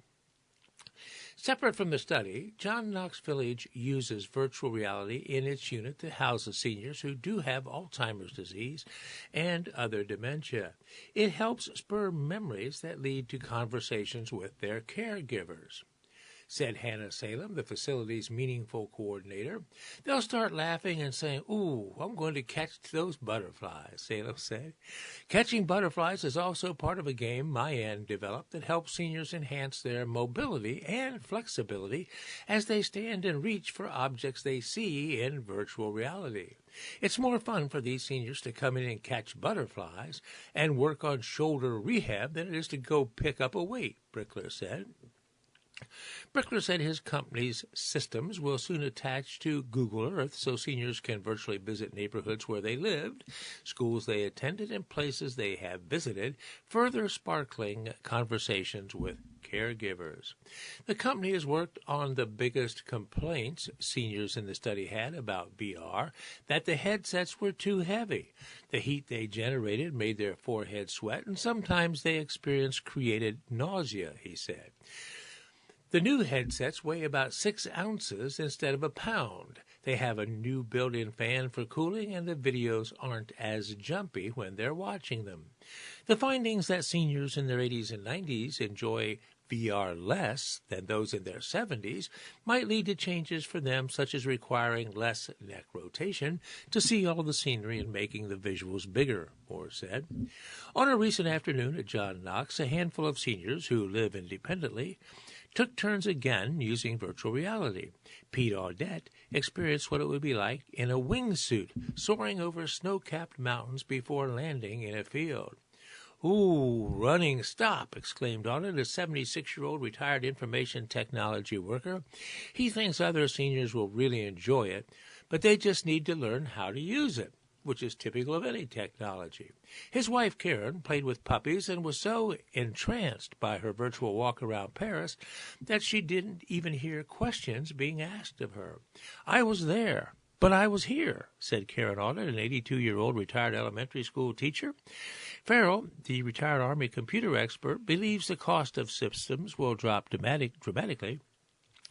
Separate from the study, John Knox Village uses virtual reality in its unit to house the seniors who do have Alzheimer's disease and other dementia. It helps spur memories that lead to conversations with their caregivers, said Hannah Salem, the facility's meaningful coordinator. They'll start laughing and saying, "Ooh, I'm going to catch those butterflies," Salem said. Catching butterflies is also part of a game Mayan developed that helps seniors enhance their mobility and flexibility as they stand and reach for objects they see in virtual reality. It's more fun for these seniors to come in and catch butterflies and work on shoulder rehab than it is to go pick up a weight, Brickler said. Brickler said his company's systems will soon attach to Google Earth so seniors can virtually visit neighborhoods where they lived, schools they attended, and places they have visited, further sparkling conversations with caregivers. The company has worked on the biggest complaints seniors in the study had about VR, that the headsets were too heavy. The heat they generated made their foreheads sweat, and sometimes they experienced created nausea, he said. The new headsets weigh about 6 ounces instead of a pound. They have a new built-in fan for cooling, and the videos aren't as jumpy when they're watching them. The findings that seniors in their 80s and 90s enjoy VR less than those in their 70s might lead to changes for them, such as requiring less neck rotation to see all the scenery and making the visuals bigger, Moore said. On a recent afternoon at John Knox, a handful of seniors who live independently took turns again using virtual reality. Pete Audette experienced what it would be like in a wingsuit, soaring over snow-capped mountains before landing in a field. "Ooh, running stop!" exclaimed Audette, a 76-year-old retired information technology worker. He thinks other seniors will really enjoy it, but they just need to learn how to use it, which is typical of any technology. His wife, Karen, played with puppies and was so entranced by her virtual walk around Paris that she didn't even hear questions being asked of her. "I was there, but I was here," said Karen Audette, an 82-year-old retired elementary school teacher. Farrell, the retired Army computer expert, believes the cost of systems will drop dramatically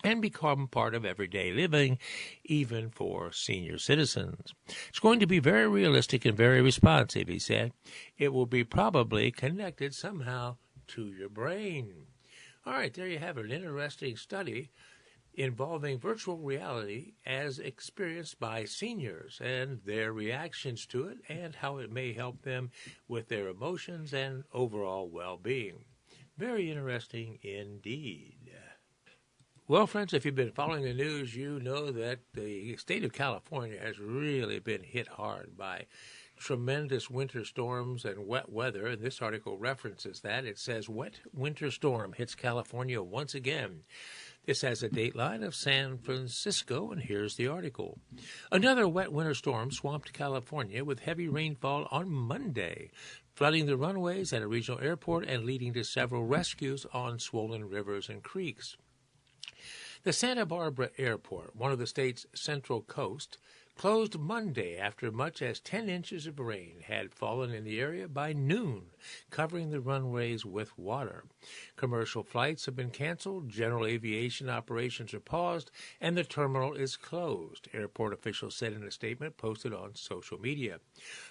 and become part of everyday living, even for senior citizens. It's going to be very realistic and very responsive, he said. It will be probably connected somehow to your brain. All right, there you have it, an interesting study involving virtual reality as experienced by seniors and their reactions to it and how it may help them with their emotions and overall well-being. Very interesting indeed. Well, friends, if you've been following the news, you know that the state of California has really been hit hard by tremendous winter storms and wet weather, and this article references that. It says, "Wet winter storm hits California once again." This has a dateline of San Francisco, and here's the article. Another wet winter storm swamped California with heavy rainfall on Monday, flooding the runways at a regional airport and leading to several rescues on swollen rivers and creeks. The Santa Barbara Airport, one of the state's central coast, closed Monday after much as 10 inches of rain had fallen in the area by noon, covering the runways with water. Commercial flights have been canceled, general aviation operations are paused, and the terminal is closed, airport officials said in a statement posted on social media.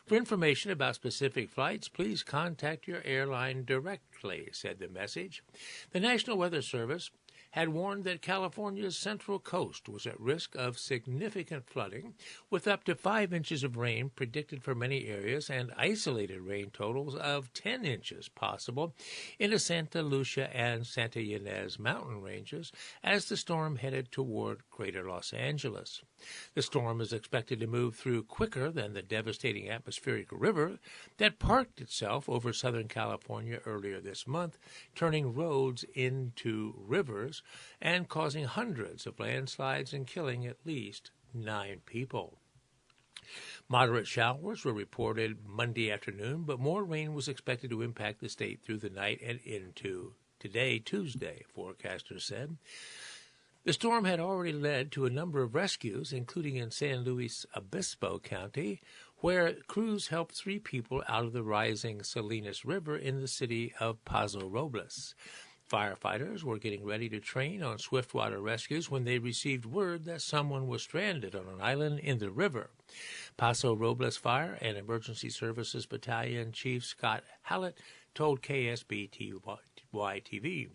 For information about specific flights, please contact your airline directly, said the message. The National Weather Service had warned that California's central coast was at risk of significant flooding, with up to 5 inches of rain predicted for many areas and isolated rain totals of 10 inches possible in the Santa Lucia and Santa Ynez mountain ranges as the storm headed toward greater Los Angeles. The storm is expected to move through quicker than the devastating atmospheric river that parked itself over Southern California earlier this month, turning roads into rivers and causing hundreds of landslides and killing at least 9 people. Moderate showers were reported Monday afternoon, but more rain was expected to impact the state through the night and into today, Tuesday, forecasters said. The storm had already led to a number of rescues, including in San Luis Obispo County, where crews helped 3 people out of the rising Salinas River in the city of Paso Robles. Firefighters were getting ready to train on swiftwater rescues when they received word that someone was stranded on an island in the river. Paso Robles Fire and Emergency Services Battalion Chief Scott Hallett told KSBT-TV.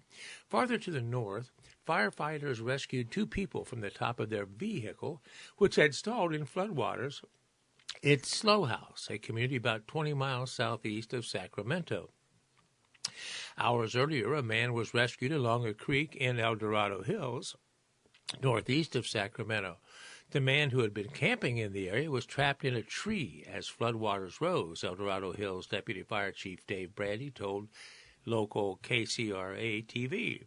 Farther to the north, firefighters rescued 2 people from the top of their vehicle, which had stalled in floodwaters at Slow House, a community about 20 miles southeast of Sacramento. Hours earlier, a man was rescued along a creek in El Dorado Hills, northeast of Sacramento. The man who had been camping in the area was trapped in a tree as floodwaters rose, El Dorado Hills Deputy Fire Chief Dave Brandy told local KCRA-TV.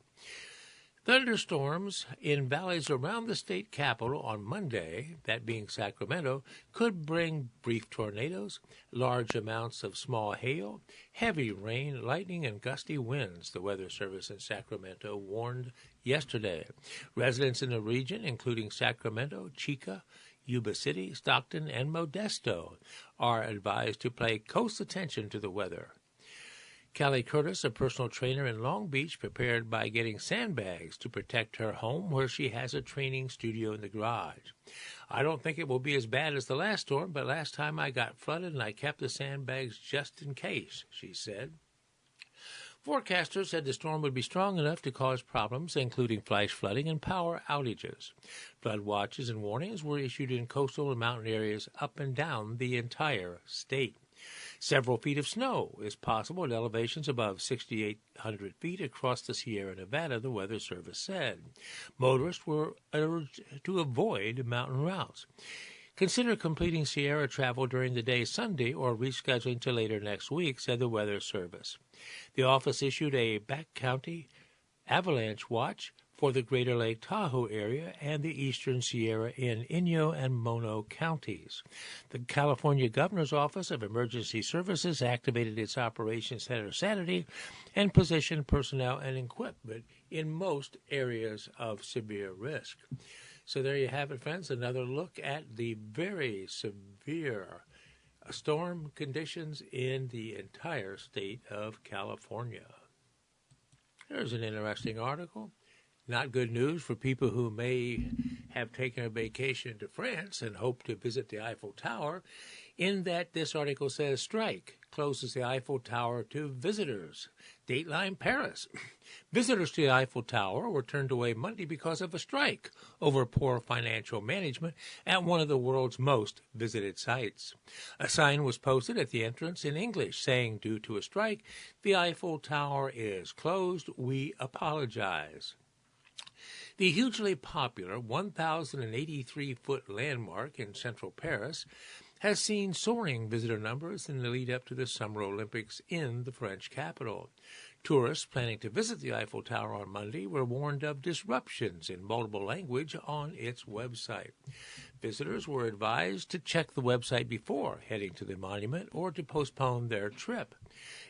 Thunderstorms in valleys around the state capital on Monday, that being Sacramento, could bring brief tornadoes, large amounts of small hail, heavy rain, lightning, and gusty winds, the Weather Service in Sacramento warned yesterday. Residents in the region, including Sacramento, Chica, Yuba City, Stockton, and Modesto, are advised to pay close attention to the weather. Callie Curtis, a personal trainer in Long Beach, prepared by getting sandbags to protect her home where she has a training studio in the garage. I don't think it will be as bad as the last storm, but last time I got flooded and I kept the sandbags just in case, she said. Forecasters said the storm would be strong enough to cause problems, including flash flooding and power outages. Flood watches and warnings were issued in coastal and mountain areas up and down the entire state. Several feet of snow is possible at elevations above 6,800 feet across the Sierra Nevada, the Weather Service said. Motorists were urged to avoid mountain routes. Consider completing Sierra travel during the day Sunday or rescheduling to later next week, said the Weather Service. The office issued a back-county avalanche watch for the Greater Lake Tahoe area and the eastern Sierra in Inyo and Mono counties. The California Governor's Office of Emergency Services activated its Operations Center Saturday and positioned personnel and equipment in most areas of severe risk. So there you have it, friends, another look at the very severe storm conditions in the entire state of California. There's an interesting article. Not good news for people who may have taken a vacation to France and hope to visit the Eiffel Tower, in that this article says strike closes the Eiffel Tower to visitors. Dateline Paris. Visitors to the Eiffel Tower were turned away Monday because of a strike over poor financial management at one of the world's most visited sites. A sign was posted at the entrance in English saying, due to a strike, the Eiffel Tower is closed. We apologize. The hugely popular 1,083-foot landmark in central Paris has seen soaring visitor numbers in the lead-up to the Summer Olympics in the French capital. Tourists planning to visit the Eiffel Tower on Monday were warned of disruptions in multiple language on its website. Visitors were advised to check the website before heading to the monument or to postpone their trip.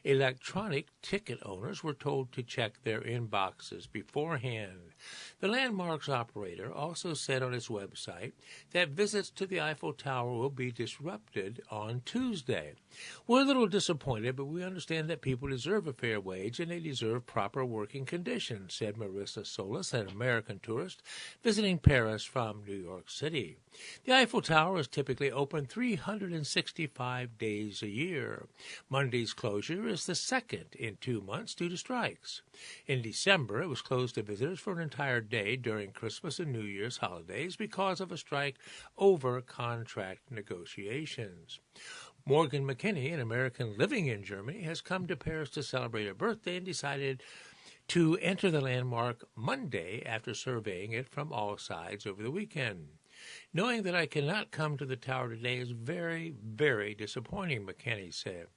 Electronic ticket owners were told to check their inboxes beforehand. The landmark's operator also said on its website that visits to the Eiffel Tower will be disrupted on Tuesday. We're a little disappointed, but we understand that people deserve a fair wage and they deserve proper working conditions, said Marissa Solis, an American tourist visiting Paris from New York City. The Eiffel Tower is typically open 365 days a year. Monday's closure is the second in 2 months due to strikes. In December, it was closed to visitors for an entire day during Christmas and New Year's holidays because of a strike over contract negotiations. Morgan McKinney, an American living in Germany, has come to Paris to celebrate her birthday and decided to enter the landmark Monday after surveying it from all sides over the weekend. Knowing that I cannot come to the tower today is very, very disappointing, McKinney said.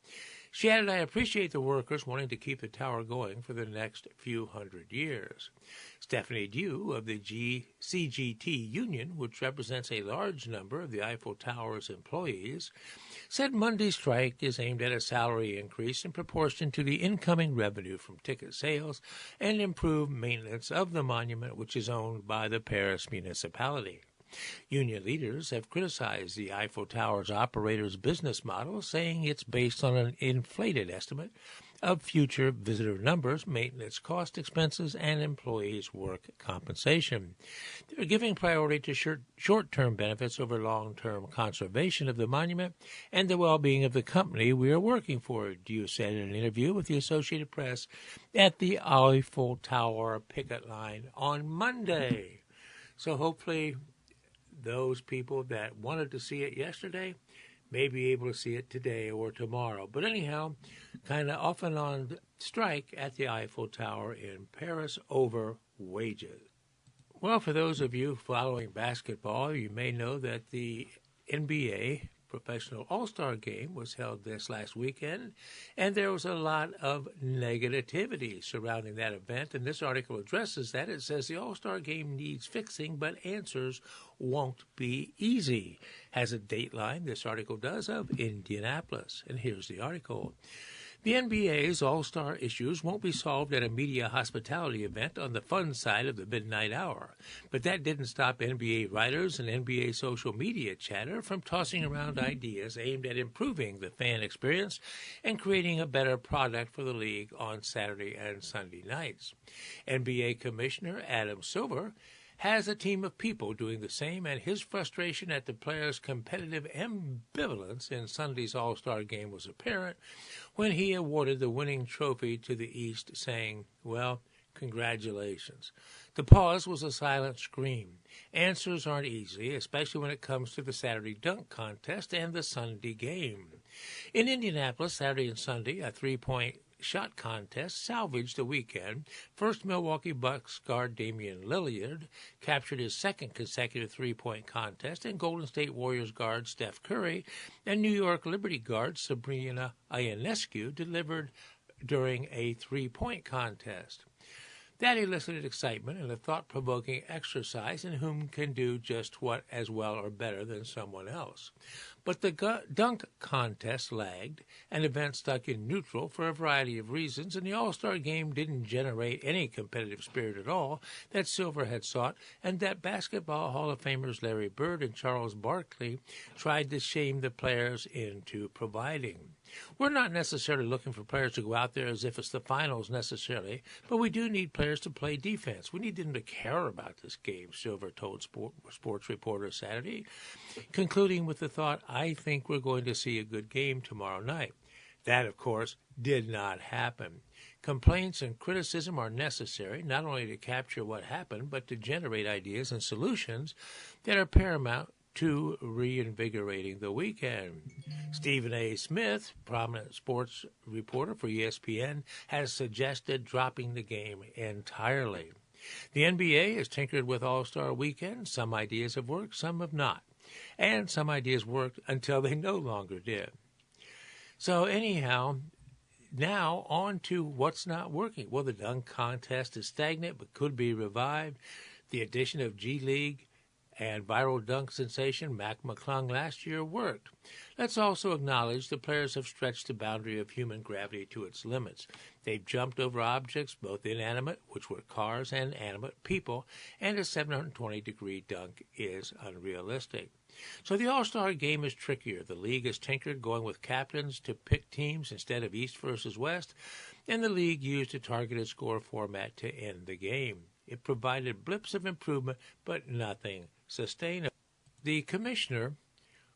She added, I appreciate the workers wanting to keep the tower going for the next few hundred years. Stephanie Dew of the CGT union, which represents a large number of the Eiffel Tower's employees, said Monday's strike is aimed at a salary increase in proportion to the incoming revenue from ticket sales and improved maintenance of the monument, which is owned by the Paris municipality. Union leaders have criticized the Eiffel Tower's operator's business model, saying it's based on an inflated estimate of future visitor numbers, maintenance cost expenses, and employees' work compensation. They're giving priority to short-term benefits over long-term conservation of the monument and the well-being of the company we are working for, Dew said in an interview with the Associated Press at the Eiffel Tower picket line on Monday. So hopefully those people that wanted to see it yesterday may be able to see it today or tomorrow. But anyhow, kind of off and on strike at the Eiffel Tower in Paris over wages. Well, for those of you following basketball, you may know that the NBA Professional All-Star Game was held this last weekend, and there was a lot of negativity surrounding that event, and this article addresses that. It says the All-Star Game needs fixing, but answers won't be easy. Has a dateline, this article does, of Indianapolis, and here's the article. The NBA's All-Star issues won't be solved at a media hospitality event on the fun side of the midnight hour. But that didn't stop NBA writers and NBA social media chatter from tossing around ideas aimed at improving the fan experience and creating a better product for the league on Saturday and Sunday nights. NBA Commissioner Adam Silver has a team of people doing the same, and his frustration at the players' competitive ambivalence in Sunday's All-Star Game was apparent when he awarded the winning trophy to the East, saying, well, congratulations. The pause was a silent scream. Answers aren't easy, especially when it comes to the Saturday dunk contest and the Sunday game. In Indianapolis, Saturday and Sunday, a three-point shot contest salvaged the weekend. First, Milwaukee Bucks guard Damian Lillard captured his second consecutive three-point contest, and Golden State Warriors guard Steph Curry and New York Liberty guard Sabrina Ionescu delivered during a three-point contest. That elicited excitement and a thought-provoking exercise in whom can do just what as well or better than someone else. But the dunk contest lagged, and events stuck in neutral for a variety of reasons, and the All-Star Game didn't generate any competitive spirit at all that Silver had sought, and that Basketball Hall of Famers Larry Bird and Charles Barkley tried to shame the players into providing. We're not necessarily looking for players to go out there as if it's the finals necessarily, but we do need players to play defense. We need them to care about this game, Silver told Sports Reporter Saturday, concluding with the thought, I think we're going to see a good game tomorrow night. That, of course, did not happen. Complaints and criticism are necessary, not only to capture what happened, but to generate ideas and solutions that are paramount to reinvigorating the weekend. Stephen A. Smith, prominent sports reporter for ESPN, has suggested dropping the game entirely. The NBA has tinkered with All-Star Weekend. Some ideas have worked, some have not. And some ideas worked until they no longer did. So anyhow, now on to what's not working. Well, the dunk contest is stagnant but could be revived. The addition of G League and viral dunk sensation Mac McClung last year worked. Let's also acknowledge the players have stretched the boundary of human gravity to its limits. They've jumped over objects, both inanimate, which were cars, and animate people, and a 720-degree dunk is unrealistic. So the All-Star Game is trickier. The league has tinkered, going with captains to pick teams instead of East versus West, and the league used a targeted score format to end the game. It provided blips of improvement, but nothing sustainable. The commissioner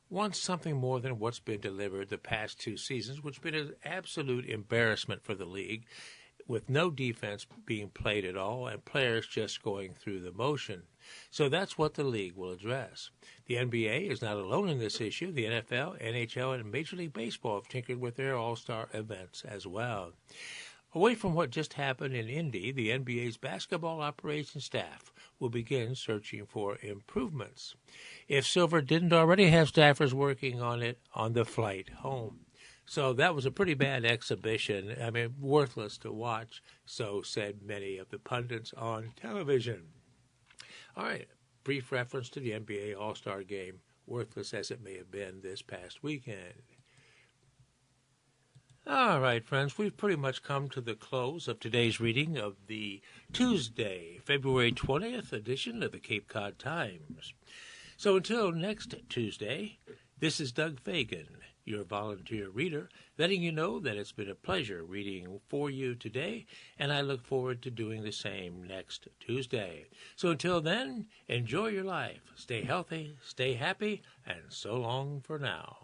wants something more than what's been delivered the past two seasons, which has been an absolute embarrassment for the league, with no defense being played at all and players just going through the motion. So that's what the league will address. The NBA is not alone in this issue. The NFL, NHL, and Major League Baseball have tinkered with their all-star events as well. Away from what just happened in Indy, the NBA's basketball operations staff will begin searching for improvements. If Silver didn't already have staffers working on it on the flight home. So that was a pretty bad exhibition. I mean, worthless to watch, so said many of the pundits on television. All right, brief reference to the NBA All-Star Game, worthless as it may have been this past weekend. All right, friends, we've pretty much come to the close of today's reading of the Tuesday, February 20th edition of the Cape Cod Times. So until next Tuesday, this is Doug Fagan, your volunteer reader, letting you know that it's been a pleasure reading for you today, and I look forward to doing the same next Tuesday. So until then, enjoy your life, stay healthy, stay happy, and so long for now.